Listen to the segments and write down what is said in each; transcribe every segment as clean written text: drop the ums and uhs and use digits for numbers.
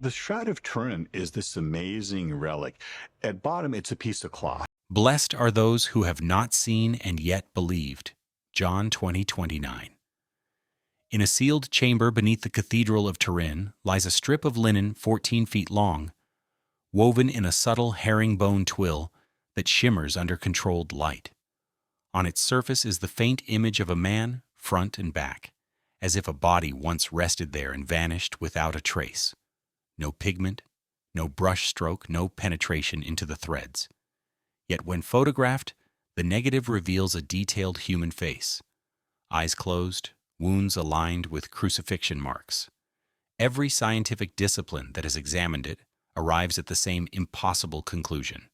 The Shroud of Turin is this amazing relic. At bottom, it's a piece of cloth. Blessed are those who have not seen and yet believed. John 20:29. In a sealed chamber beneath the Cathedral of Turin lies a strip of linen 14 feet long, woven in a subtle herringbone twill that shimmers under controlled light. On its surface is the faint image of a man, front and back, as if a body once rested there and vanished without a trace. No pigment, no brush stroke, no penetration into the threads. Yet when photographed, the negative reveals a detailed human face. Eyes closed, wounds aligned with crucifixion marks. Every scientific discipline that has examined it arrives at the same impossible conclusion.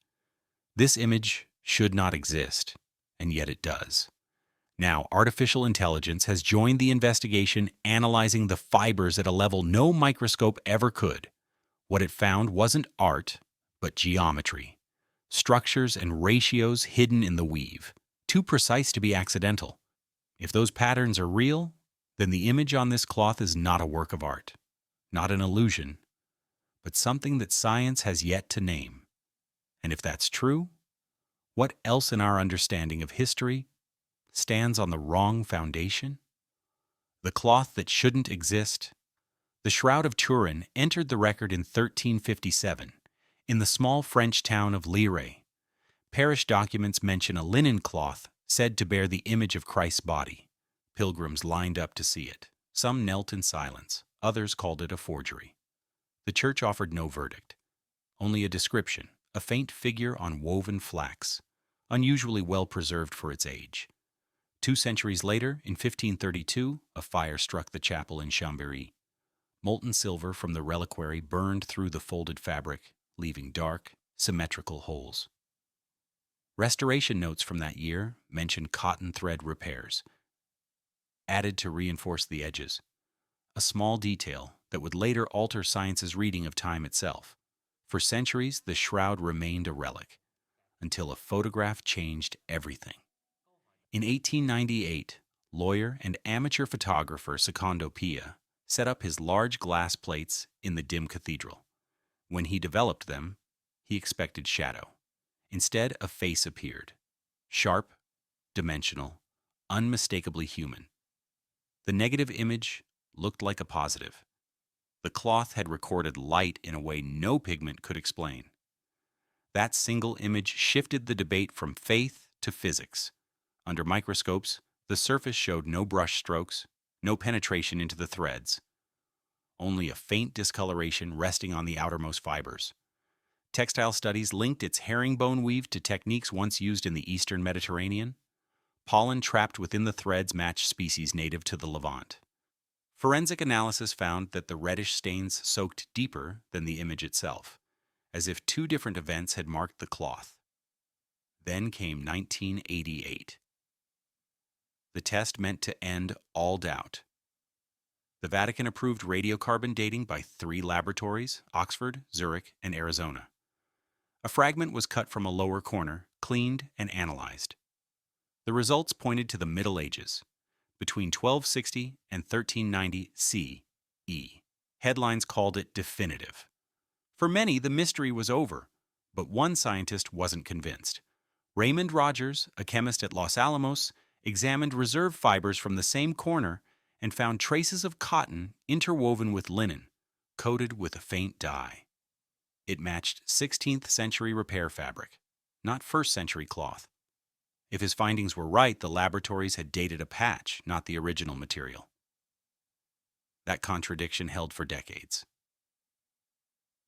This image should not exist, and yet it does. Now, artificial intelligence has joined the investigation, analyzing the fibers at a level no microscope ever could. What it found wasn't art, but geometry. Structures and ratios hidden in the weave, too precise to be accidental. If those patterns are real, then the image on this cloth is not a work of art, not an illusion, but something that science has yet to name. And if that's true, what else in our understanding of history stands on the wrong foundation? The cloth that shouldn't exist. The Shroud of Turin entered the record in 1357 in the small French town of Lire. Parish documents mention a linen cloth said to bear the image of Christ's body. Pilgrims lined up to see it. Some knelt in silence. Others called it a forgery. The church offered no verdict, only a description, a faint figure on woven flax, unusually well preserved for its age. 2 centuries later, in 1532, a fire struck the chapel in Chambéry. Molten silver from the reliquary burned through the folded fabric, leaving dark, symmetrical holes. Restoration notes from that year mention cotton thread repairs, added to reinforce the edges, a small detail that would later alter science's reading of time itself. For centuries, the shroud remained a relic, until a photograph changed everything. In 1898, lawyer and amateur photographer Secondo Pia set up his large glass plates in the dim cathedral. When he developed them, he expected shadow. Instead, a face appeared. Sharp, dimensional, unmistakably human. The negative image looked like a positive. The cloth had recorded light in a way no pigment could explain. That single image shifted the debate from faith to physics. Under microscopes, the surface showed no brush strokes, no penetration into the threads, only a faint discoloration resting on the outermost fibers. Textile studies linked its herringbone weave to techniques once used in the Eastern Mediterranean. Pollen trapped within the threads matched species native to the Levant. Forensic analysis found that the reddish stains soaked deeper than the image itself, as if 2 different events had marked the cloth. Then came 1988. The test meant to end all doubt. The Vatican approved radiocarbon dating by 3 laboratories, Oxford, Zurich, and Arizona. A fragment was cut from a lower corner, cleaned, and analyzed. The results pointed to the Middle Ages, between 1260 and 1390 CE. Headlines called it definitive. For many, the mystery was over, but one scientist wasn't convinced. Raymond Rogers, a chemist at Los Alamos, examined reserve fibers from the same corner and found traces of cotton interwoven with linen, coated with a faint dye. It matched 16th century repair fabric, not 1st century cloth. If his findings were right, the laboratories had dated a patch, not the original material. That contradiction held for decades.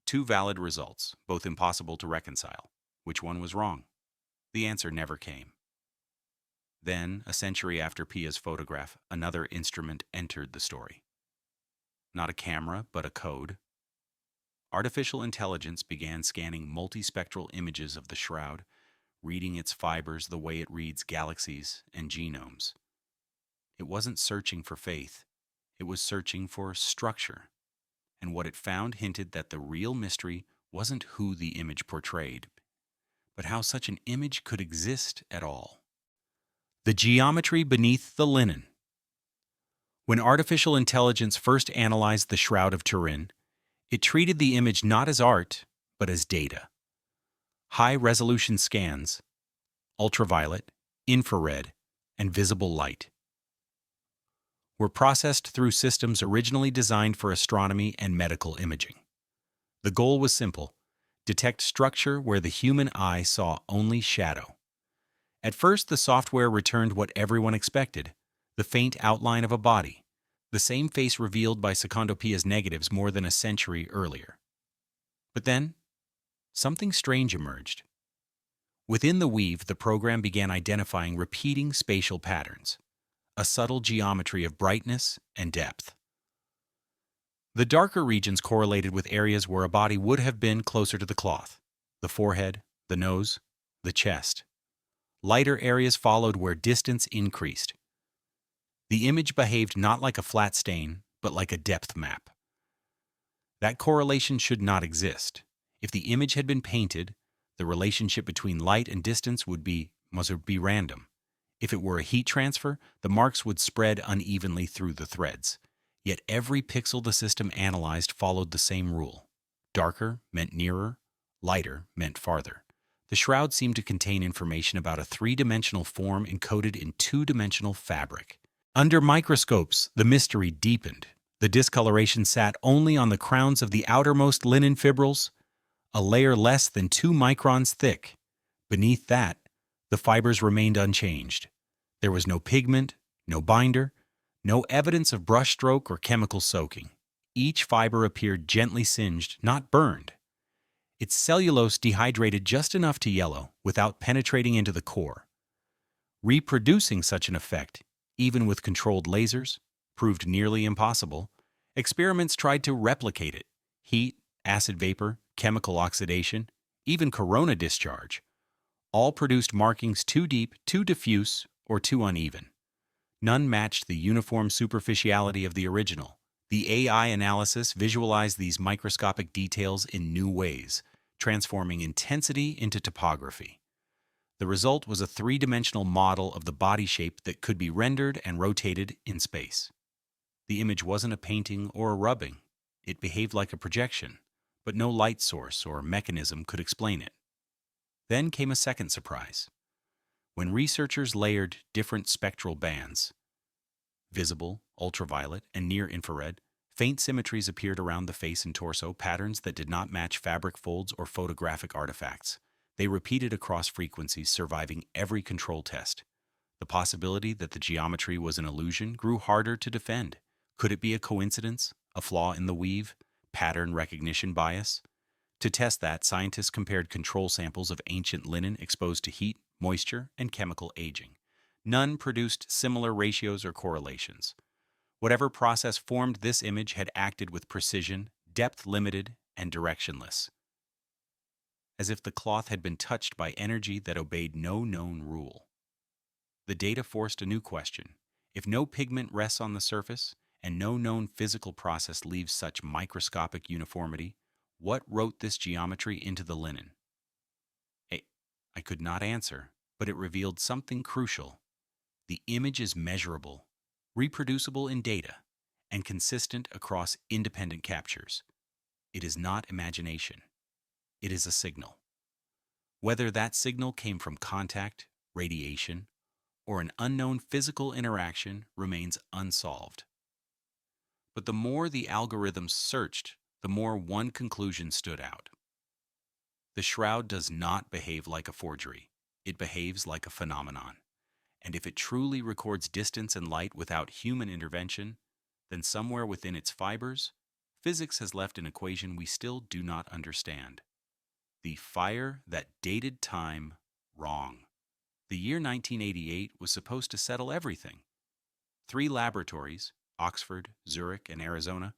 2 valid results, both impossible to reconcile. Which one was wrong? The answer never came. Then, a century after Pia's photograph, another instrument entered the story. Not a camera, but a code. Artificial intelligence began scanning multispectral images of the shroud, reading its fibers the way it reads galaxies and genomes. It wasn't searching for faith. It was searching for structure. And what it found hinted that the real mystery wasn't who the image portrayed, but how such an image could exist at all. The geometry beneath the linen. When artificial intelligence first analyzed the Shroud of Turin, It treated the image not as art, but as data. High-resolution scans, ultraviolet, infrared, and visible light, were processed through systems originally designed for astronomy and medical imaging. The goal was simple: detect structure where the human eye saw only shadow. At first, the software returned what everyone expected: the faint outline of a body, the same face revealed by secondopia's negatives more than a century earlier. But then, something strange emerged. Within the weave, the program began identifying repeating spatial patterns, a subtle geometry of brightness and depth. The darker regions correlated with areas where a body would have been closer to the cloth: the forehead, the nose, the chest. Lighter areas followed where distance increased. The image behaved not like a flat stain, but like a depth map. That correlation should not exist. If the image had been painted, the relationship between light and distance must be random. If it were a heat transfer, the marks would spread unevenly through the threads. Yet every pixel the system analyzed followed the same rule. Darker meant nearer, lighter meant farther. The shroud seemed to contain information about a three-dimensional form encoded in two-dimensional fabric. Under microscopes, the mystery deepened. The discoloration sat only on the crowns of the outermost linen fibrils, a layer less than 2 microns thick. Beneath that, the fibers remained unchanged. There was no pigment, no binder, no evidence of brushstroke or chemical soaking. Each fiber appeared gently singed, not burned. Its cellulose dehydrated just enough to yellow without penetrating into the core. Reproducing such an effect, even with controlled lasers, proved nearly impossible. Experiments tried to replicate it: heat, acid vapor, chemical oxidation, even corona discharge. All produced markings too deep, too diffuse, or too uneven. None matched the uniform superficiality of the original. The AI analysis visualized these microscopic details in new ways, transforming intensity into topography. The result was a three-dimensional model of the body shape that could be rendered and rotated in space. The image wasn't a painting or a rubbing. It behaved like a projection, but no light source or mechanism could explain it. Then came a second surprise. When researchers layered different spectral bands, visible, ultraviolet, and near-infrared, faint symmetries appeared around the face and torso, patterns that did not match fabric folds or photographic artifacts. They repeated across frequencies, surviving every control test. The possibility that the geometry was an illusion grew harder to defend. Could it be a coincidence, a flaw in the weave, pattern recognition bias? To test that, scientists compared control samples of ancient linen exposed to heat, moisture, and chemical aging. None produced similar ratios or correlations. Whatever process formed this image had acted with precision, depth-limited, and directionless, as if the cloth had been touched by energy that obeyed no known rule. The data forced a new question. If no pigment rests on the surface, and no known physical process leaves such microscopic uniformity, what wrote this geometry into the linen? I could not answer, but it revealed something crucial. The image is measurable, reproducible in data, and consistent across independent captures. It is not imagination. It is a signal. Whether that signal came from contact, radiation, or an unknown physical interaction remains unsolved. But the more the algorithms searched, the more one conclusion stood out. The shroud does not behave like a forgery. It behaves like a phenomenon. And if it truly records distance and light without human intervention, then somewhere within its fibers, physics has left an equation we still do not understand. The fire that dated time wrong. The year 1988 was supposed to settle everything. 3 laboratories, Oxford, Zurich, and Arizona,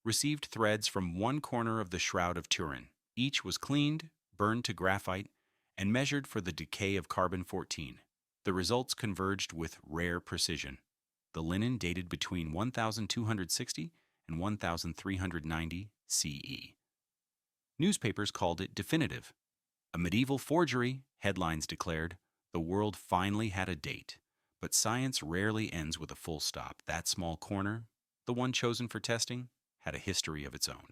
received threads from one corner of the Shroud of Turin. Each was cleaned, burned to graphite, and measured for the decay of carbon-14. The results converged with rare precision. The linen dated between 1260 and 1390 CE. Newspapers called it definitive. A medieval forgery, headlines declared. The world finally had a date. But science rarely ends with a full stop. That small corner, the one chosen for testing, had a history of its own.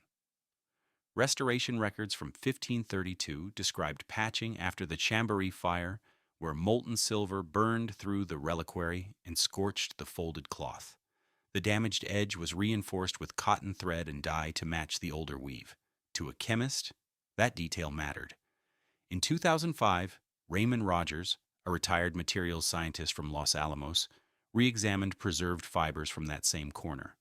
Restoration records from 1532 described patching after the Chambéry fire, where molten silver burned through the reliquary and scorched the folded cloth. The damaged edge was reinforced with cotton thread and dye to match the older weave. To a chemist, that detail mattered. In 2005, Raymond Rogers, a retired materials scientist from Los Alamos, re-examined preserved fibers from that same corner.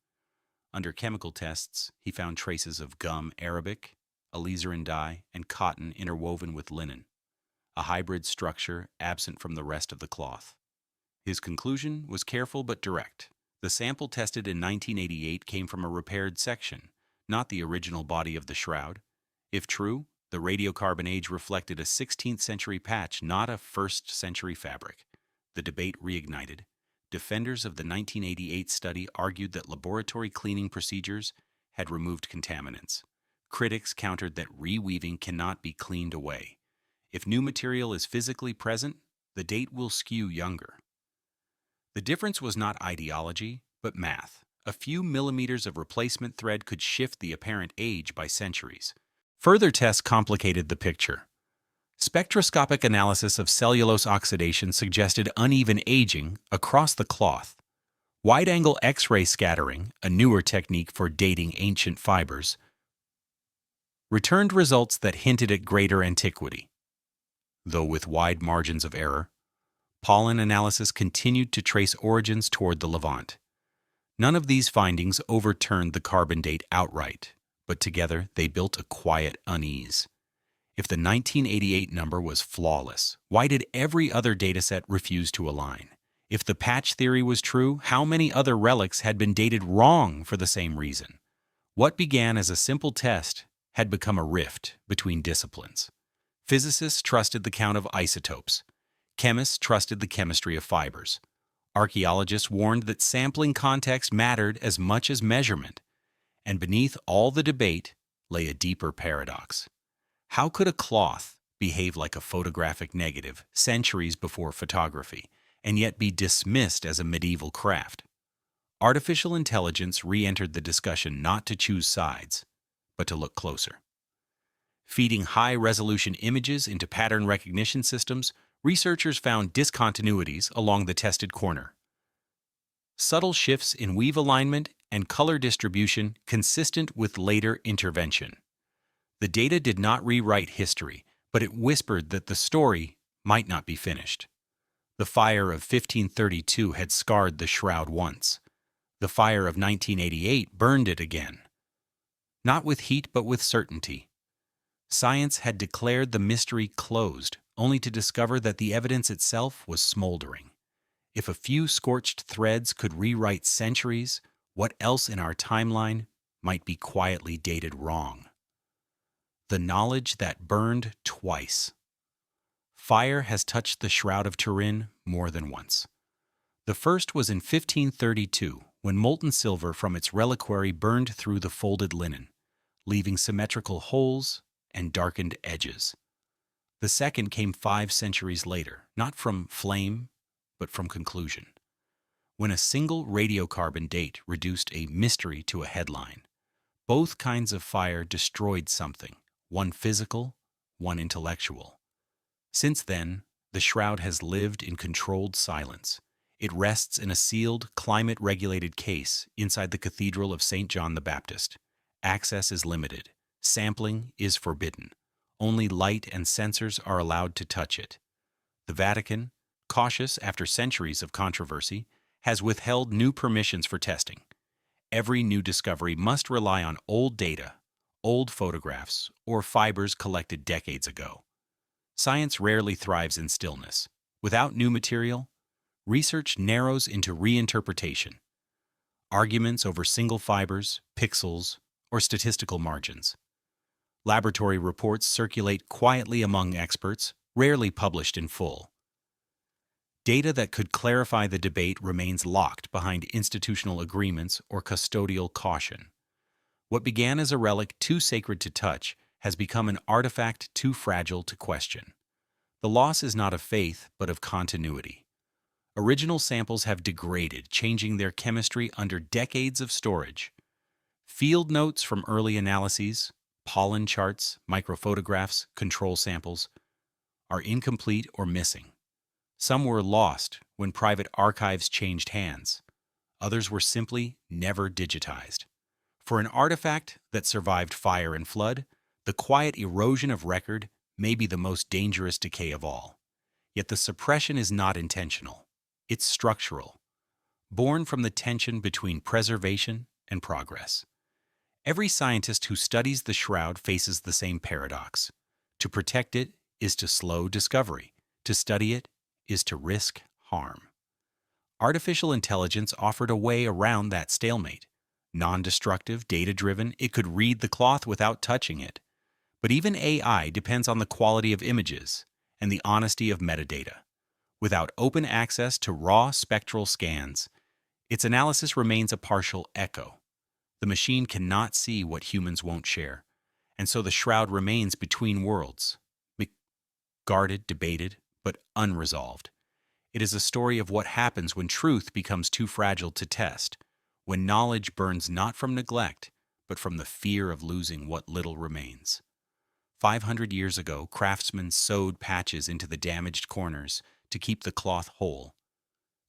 Under chemical tests, he found traces of gum arabic, alizarin dye, and cotton interwoven with linen, a hybrid structure absent from the rest of the cloth. His conclusion was careful but direct. The sample tested in 1988 came from a repaired section, not the original body of the shroud. If true, the radiocarbon age reflected a 16th century patch, not a 1st century fabric. The debate reignited. Defenders of the 1988 study argued that laboratory cleaning procedures had removed contaminants. Critics countered that reweaving cannot be cleaned away. If new material is physically present, the date will skew younger. The difference was not ideology, but math. A few millimeters of replacement thread could shift the apparent age by centuries. Further tests complicated the picture. Spectroscopic analysis of cellulose oxidation suggested uneven aging across the cloth. Wide-angle X-ray scattering, a newer technique for dating ancient fibers, returned results that hinted at greater antiquity. Though with wide margins of error, pollen analysis continued to trace origins toward the Levant. None of these findings overturned the carbon date outright, but together they built a quiet unease. If the 1988 number was flawless, why did every other dataset refuse to align? If the patch theory was true, how many other relics had been dated wrong for the same reason? What began as a simple test had become a rift between disciplines. Physicists trusted the count of isotopes. Chemists trusted the chemistry of fibers. Archaeologists warned that sampling context mattered as much as measurement. And beneath all the debate lay a deeper paradox. How could a cloth behave like a photographic negative centuries before photography, and yet be dismissed as a medieval craft? Artificial intelligence re-entered the discussion not to choose sides, but to look closer. Feeding high-resolution images into pattern recognition systems, researchers found discontinuities along the tested corner. Subtle shifts in weave alignment and color distribution consistent with later intervention. The data did not rewrite history, but it whispered that the story might not be finished. The fire of 1532 had scarred the shroud once. The fire of 1988 burned it again. Not with heat, but with certainty. Science had declared the mystery closed, only to discover that the evidence itself was smoldering. If a few scorched threads could rewrite centuries, what else in our timeline might be quietly dated wrong? The knowledge that burned twice. Fire has touched the Shroud of Turin more than once. The first was in 1532, when molten silver from its reliquary burned through the folded linen, leaving symmetrical holes and darkened edges. The second came 5 centuries later, not from flame, but from conclusion, when a single radiocarbon date reduced a mystery to a headline. Both kinds of fire destroyed something, one physical, one intellectual. Since then, the shroud has lived in controlled silence. It rests in a sealed, climate-regulated case inside the Cathedral of St. John the Baptist. Access is limited. Sampling is forbidden. Only light and sensors are allowed to touch it. The Vatican, cautious after centuries of controversy, has withheld new permissions for testing. Every new discovery must rely on old data, old photographs, or fibers collected decades ago. Science rarely thrives in stillness. Without new material, research narrows into reinterpretation. Arguments over single fibers, pixels, or statistical margins. Laboratory reports circulate quietly among experts, rarely published in full. Data that could clarify the debate remains locked behind institutional agreements or custodial caution. What began as a relic too sacred to touch has become an artifact too fragile to question. The loss is not of faith, but of continuity. Original samples have degraded, changing their chemistry under decades of storage. Field notes from early analyses, pollen charts, microphotographs, control samples, are incomplete or missing. Some were lost when private archives changed hands. Others were simply never digitized. For an artifact that survived fire and flood, the quiet erosion of record may be the most dangerous decay of all. Yet the suppression is not intentional. It's structural, born from the tension between preservation and progress. Every scientist who studies the Shroud faces the same paradox. To protect it is to slow discovery. To study it is to risk harm. Artificial intelligence offered a way around that stalemate. Non-destructive, data-driven, it could read the cloth without touching it. But even AI depends on the quality of images and the honesty of metadata. Without open access to raw spectral scans, its analysis remains a partial echo. The machine cannot see what humans won't share, and so the Shroud remains between worlds, guarded, debated, but unresolved. It is a story of what happens when truth becomes too fragile to test, when knowledge burns not from neglect, but from the fear of losing what little remains. 500 years ago, craftsmen sewed patches into the damaged corners to keep the cloth whole.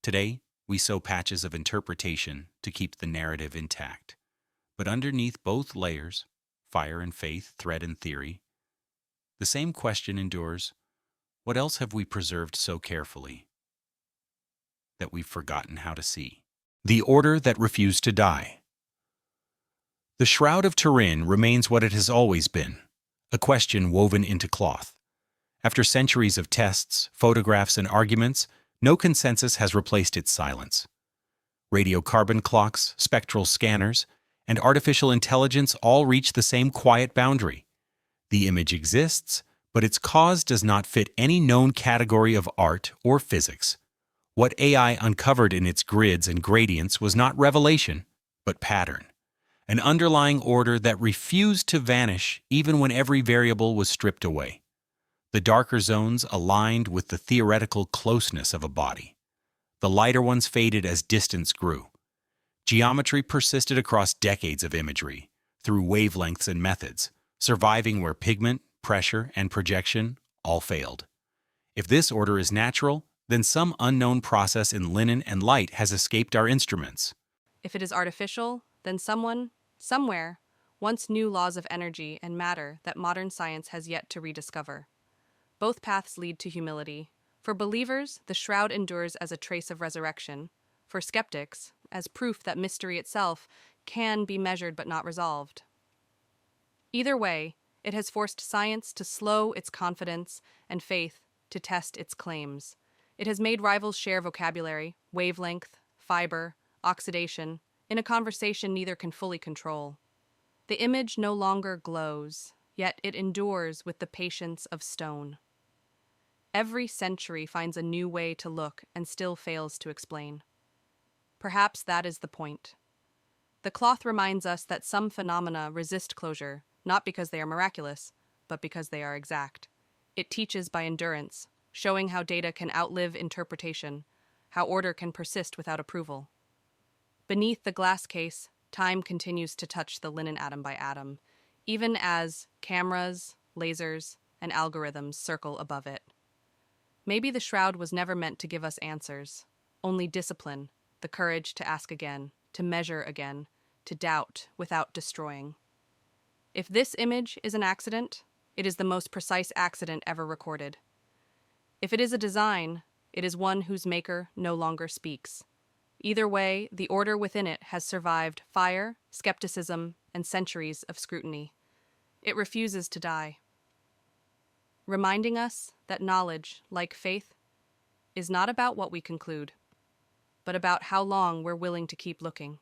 Today, we sew patches of interpretation to keep the narrative intact. But underneath both layers, fire and faith, thread and theory, the same question endures: what else have we preserved so carefully that we've forgotten how to see? The order that refused to die. The Shroud of Turin remains what it has always been, a question woven into cloth. After centuries of tests, photographs, and arguments, no consensus has replaced its silence. Radiocarbon clocks, spectral scanners, and artificial intelligence all reach the same quiet boundary. The image exists, but its cause does not fit any known category of art or physics. What AI uncovered in its grids and gradients was not revelation, but pattern, an underlying order that refused to vanish even when every variable was stripped away. The darker zones aligned with the theoretical closeness of a body. The lighter ones faded as distance grew. Geometry persisted across decades of imagery, through wavelengths and methods, surviving where pigment, pressure, and projection all failed. If this order is natural, then some unknown process in linen and light has escaped our instruments. If it is artificial, then someone, somewhere, once knew laws of energy and matter that modern science has yet to rediscover. Both paths lead to humility. For believers, the Shroud endures as a trace of resurrection. For skeptics, as proof that mystery itself can be measured but not resolved. Either way, it has forced science to slow its confidence and faith to test its claims. It has made rivals share vocabulary, wavelength, fiber, oxidation, in a conversation neither can fully control. The image no longer glows, yet it endures with the patience of stone. Every century finds a new way to look and still fails to explain. Perhaps that is the point. The cloth reminds us that some phenomena resist closure, not because they are miraculous, but because they are exact. It teaches by endurance, showing how data can outlive interpretation, how order can persist without approval. Beneath the glass case, time continues to touch the linen atom by atom, even as cameras, lasers, and algorithms circle above it. Maybe the Shroud was never meant to give us answers, only discipline, the courage to ask again, to measure again, to doubt without destroying. If this image is an accident, it is the most precise accident ever recorded. If it is a design, it is one whose maker no longer speaks. Either way, the order within it has survived fire, skepticism, and centuries of scrutiny. It refuses to die, reminding us that knowledge, like faith, is not about what we conclude, but about how long we're willing to keep looking.